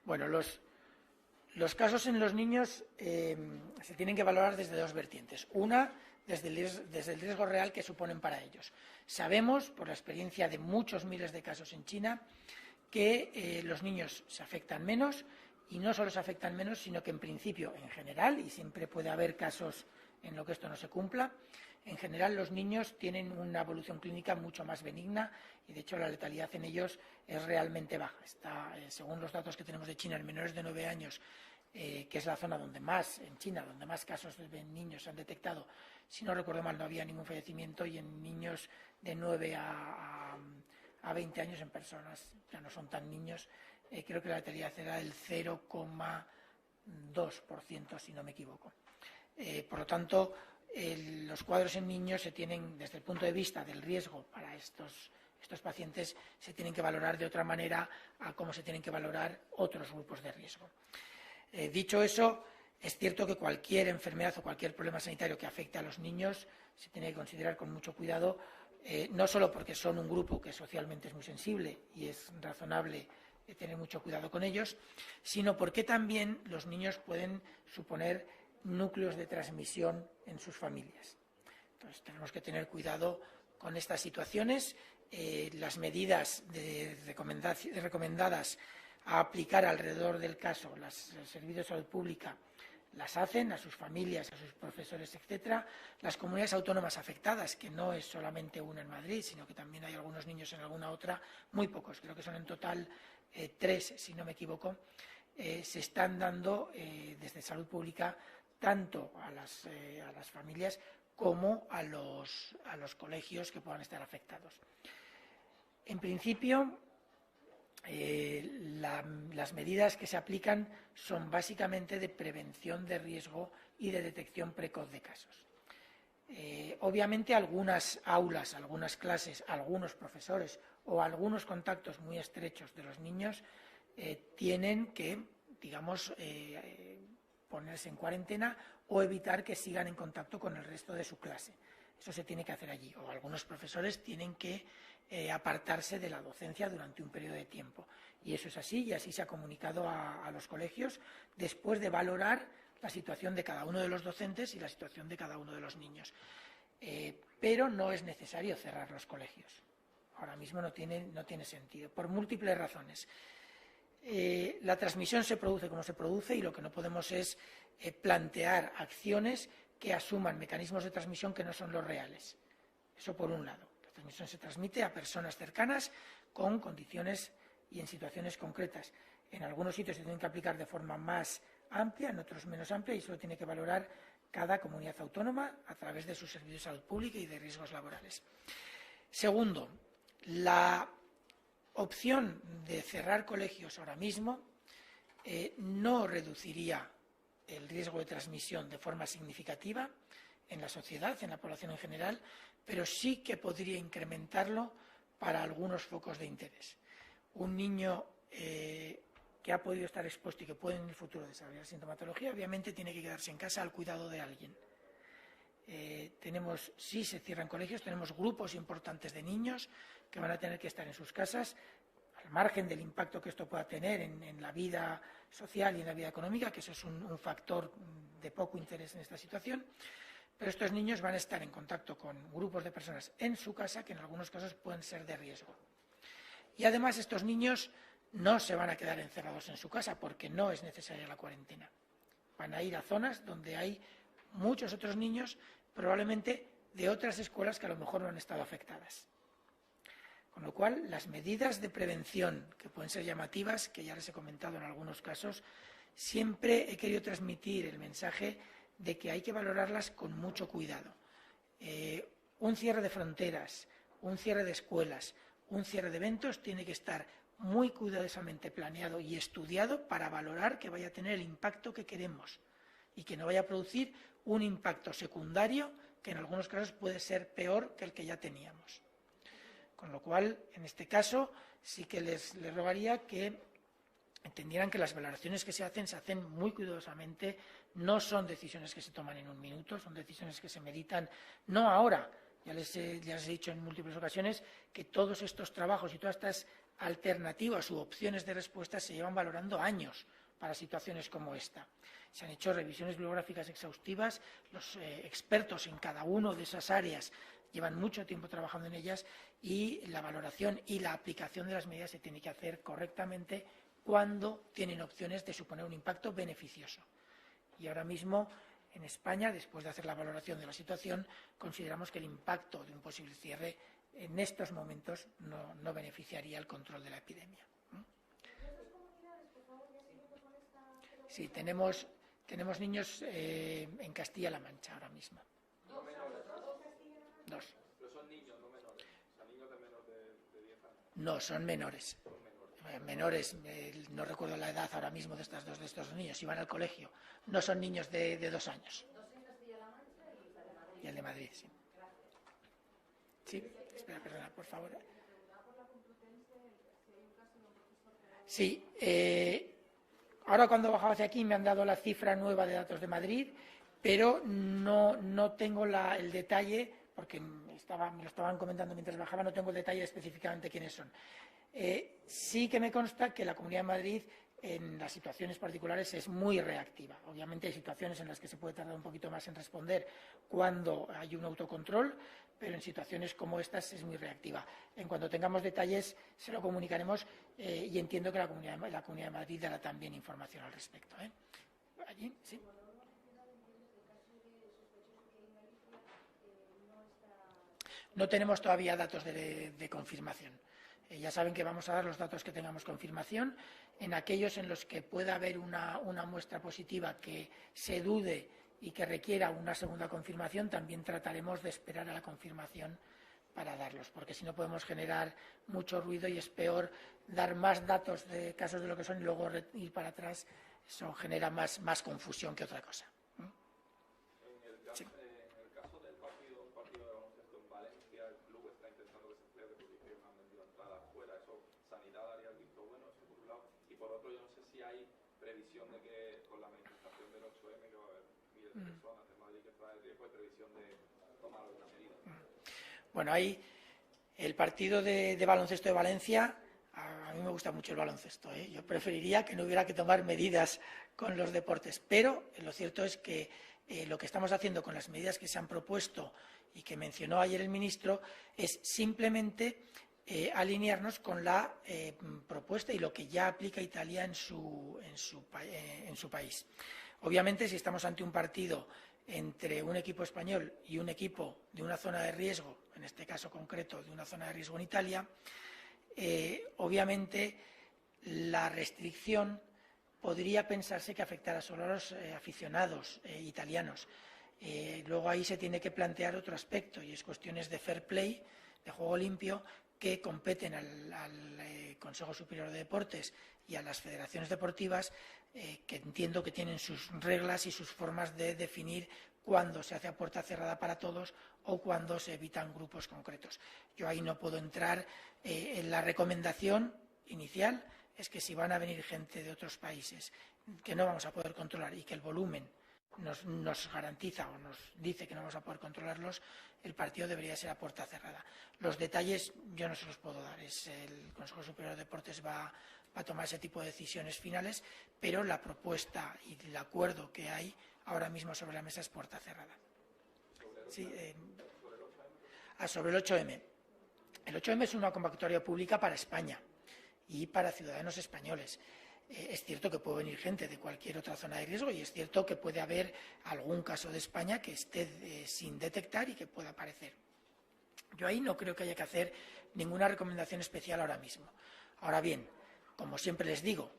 Bueno, los casos en los niños se tienen que valorar desde dos vertientes. Una, desde el riesgo real que suponen para ellos. Sabemos, por la experiencia de muchos miles de casos en China, que los niños se afectan menos, y no solo se afectan menos, sino que en principio, en general, y siempre puede haber casos en los que esto no se cumpla, en general los niños tienen una evolución clínica mucho más benigna y de hecho la letalidad en ellos es realmente baja. Según los datos que tenemos de China, en menores de 9 años, que es la zona donde más, en China, donde más casos de niños se han detectado, si no recuerdo mal no había ningún fallecimiento, y en niños de 9 a 20 años, en personas ya no son tan niños, creo que la letalidad era del 0,2%, si no me equivoco. Por lo tanto, los cuadros en niños se tienen, desde el punto de vista del riesgo para estos pacientes, se tienen que valorar de otra manera a cómo se tienen que valorar otros grupos de riesgo. Dicho eso, es cierto que cualquier enfermedad o cualquier problema sanitario que afecte a los niños se tiene que considerar con mucho cuidado, no solo porque son un grupo que socialmente es muy sensible y es razonable tener mucho cuidado con ellos, sino porque también los niños pueden suponer núcleos de transmisión en sus familias. Entonces tenemos que tener cuidado con estas situaciones. Las medidas recomendadas a aplicar alrededor del caso, los servicios de salud pública las hacen a sus familias, a sus profesores, etcétera. Las comunidades autónomas afectadas, que no es solamente una en Madrid, sino que también hay algunos niños en alguna otra, muy pocos, creo que son en total 3, si no me equivoco, se están dando desde salud pública tanto a las familias como a los colegios que puedan estar afectados. En principio, las medidas que se aplican son básicamente de prevención de riesgo y de detección precoz de casos. Obviamente algunas aulas, algunas clases, algunos profesores o algunos contactos muy estrechos de los niños tienen que, digamos, ponerse en cuarentena o evitar que sigan en contacto con el resto de su clase. Eso se tiene que hacer allí. O algunos profesores tienen que apartarse de la docencia durante un periodo de tiempo. Y eso es así, y así se ha comunicado a los colegios después de valorar la situación de cada uno de los docentes y la situación de cada uno de los niños. Pero no es necesario cerrar los colegios. Ahora mismo no tiene sentido, por múltiples razones. La transmisión se produce como se produce y lo que no podemos es plantear acciones que asuman mecanismos de transmisión que no son los reales. Eso por un lado. La transmisión se transmite a personas cercanas con condiciones y en situaciones concretas. En algunos sitios se tienen que aplicar de forma más amplia, en otros menos amplia, y eso lo tiene que valorar cada comunidad autónoma a través de sus servicios de salud pública y de riesgos laborales. Segundo, la opción de cerrar colegios ahora mismo no reduciría el riesgo de transmisión de forma significativa en la sociedad, en la población en general, pero sí que podría incrementarlo para algunos focos de interés. Un niño que ha podido estar expuesto y que puede en el futuro desarrollar sintomatología, obviamente tiene que quedarse en casa al cuidado de alguien. Si se cierran colegios, tenemos grupos importantes de niños que van a tener que estar en sus casas, al margen del impacto que esto pueda tener en la vida social y en la vida económica, que eso es un factor de poco interés en esta situación, pero estos niños van a estar en contacto con grupos de personas en su casa que en algunos casos pueden ser de riesgo. Y además estos niños no se van a quedar encerrados en su casa porque no es necesaria la cuarentena. Van a ir a zonas donde hay muchos otros niños, probablemente de otras escuelas que a lo mejor no han estado afectadas. Con lo cual, las medidas de prevención, que pueden ser llamativas, que ya les he comentado en algunos casos, siempre he querido transmitir el mensaje de que hay que valorarlas con mucho cuidado. Un cierre de fronteras, un cierre de escuelas, un cierre de eventos tiene que estar muy cuidadosamente planeado y estudiado para valorar que vaya a tener el impacto que queremos y que no vaya a producir un impacto secundario que en algunos casos puede ser peor que el que ya teníamos. Con lo cual, en este caso, sí que les rogaría que entendieran que las valoraciones que se hacen muy cuidadosamente, no son decisiones que se toman en un minuto, son decisiones que se meditan, no ahora. Ya les he dicho en múltiples ocasiones que todos estos trabajos y todas estas alternativas u opciones de respuesta se llevan valorando años para situaciones como esta. Se han hecho revisiones bibliográficas exhaustivas, los expertos en cada una de esas áreas llevan mucho tiempo trabajando en ellas y la valoración y la aplicación de las medidas se tiene que hacer correctamente cuando tienen opciones de suponer un impacto beneficioso. Y ahora mismo, en España, después de hacer la valoración de la situación, consideramos que el impacto de un posible cierre en estos momentos no beneficiaría el control de la epidemia. Sí, tenemos niños en Castilla-La Mancha ahora mismo. Dos. Pero son niños, no menores. O sea, niños de menos de 10 años. No, son menores. Menores, no recuerdo la edad ahora mismo de estos niños, iban al colegio. No son niños de 2 años. Dos en Castilla-La Mancha Y el de Madrid, sí. Sí, espera, perdona, por favor. Sí, ahora cuando bajaba hacia aquí me han dado la cifra nueva de datos de Madrid, pero no tengo el detalle, porque me lo estaban comentando mientras bajaba, no tengo el detalle específicamente quiénes son. Sí que me consta que la Comunidad de Madrid en las situaciones particulares es muy reactiva. Obviamente hay situaciones en las que se puede tardar un poquito más en responder cuando hay un autocontrol, pero en situaciones como estas es muy reactiva. En cuanto tengamos detalles se lo comunicaremos y entiendo que la Comunidad de Madrid dará también información al respecto. Allí, sí. No tenemos todavía datos de confirmación. Ya saben que vamos a dar los datos que tengamos confirmación. En aquellos en los que pueda haber una muestra positiva que se dude y que requiera una segunda confirmación, también trataremos de esperar a la confirmación para darlos, porque si no podemos generar mucho ruido y es peor dar más datos de casos de lo que son y luego ir para atrás. Eso genera más confusión que otra cosa. Sí. En el caso del partido de baloncesto en Valencia, el club está intentando que se celebre porque no han vendido entradas fuera. Eso, Sanidad daría el visto bueno, eso por un lado. Y por otro, yo no sé si hay previsión de que con la manifestación del 8M, que va a haber miles de personas en Madrid que está de riesgo, hay previsión de tomar alguna medida. Bueno, ahí el partido de baloncesto de Valencia, a mí me gusta mucho el baloncesto, ¿eh? Yo preferiría que no hubiera que tomar medidas con los deportes, pero lo cierto es que lo que estamos haciendo con las medidas que se han propuesto y que mencionó ayer el ministro es simplemente alinearnos con la propuesta y lo que ya aplica Italia en su país. Obviamente, si estamos ante un partido entre un equipo español y un equipo de una zona de riesgo, en este caso concreto de una zona de riesgo en Italia, obviamente la restricción podría pensarse que afectara solo a los aficionados italianos. Luego ahí se tiene que plantear otro aspecto y es cuestiones de fair play, de juego limpio, que competen al Consejo Superior de Deportes y a las federaciones deportivas, que entiendo que tienen sus reglas y sus formas de definir cuándo se hace a puerta cerrada para todos o cuándo se evitan grupos concretos. Yo ahí no puedo entrar. En la recomendación inicial es que si van a venir gente de otros países que no vamos a poder controlar y que el volumen nos garantiza o nos dice que no vamos a poder controlarlos, el partido debería ser a puerta cerrada. Los detalles yo no se los puedo dar. El Consejo Superior de Deportes va a tomar ese tipo de decisiones finales, pero la propuesta y el acuerdo que hay ahora mismo sobre la mesa es puerta cerrada. Sí, sobre el 8M. El 8M es una convocatoria pública para España y para ciudadanos españoles. Es cierto que puede venir gente de cualquier otra zona de riesgo y es cierto que puede haber algún caso de España que esté sin detectar y que pueda aparecer. Yo ahí no creo que haya que hacer ninguna recomendación especial ahora mismo. Ahora bien, como siempre les digo,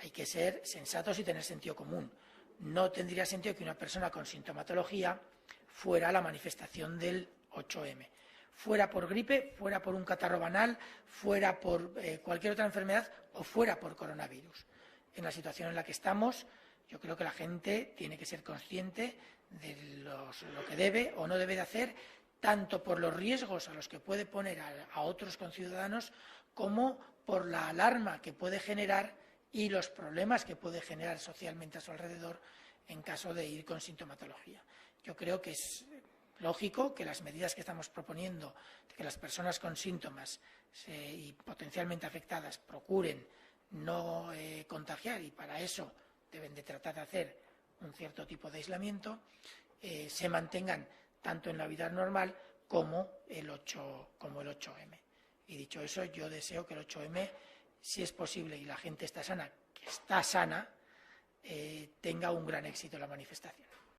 hay que ser sensatos y tener sentido común. No tendría sentido que una persona con sintomatología fuera a la manifestación del 8M. Fuera por gripe, fuera por un catarro banal, fuera por cualquier otra enfermedad o fuera por coronavirus. En la situación en la que estamos, yo creo que la gente tiene que ser consciente de lo que debe o no debe de hacer, tanto por los riesgos a los que puede poner a otros conciudadanos como por la alarma que puede generar y los problemas que puede generar socialmente a su alrededor en caso de ir con sintomatología. Yo creo que es lógico que las medidas que estamos proponiendo, de que las personas con síntomas y potencialmente afectadas procuren no contagiar, y para eso deben de tratar de hacer un cierto tipo de aislamiento, se mantengan tanto en la vida normal como el 8M. Y dicho eso, yo deseo que el 8M, si es posible y la gente está sana, que está sana, tenga un gran éxito en la manifestación.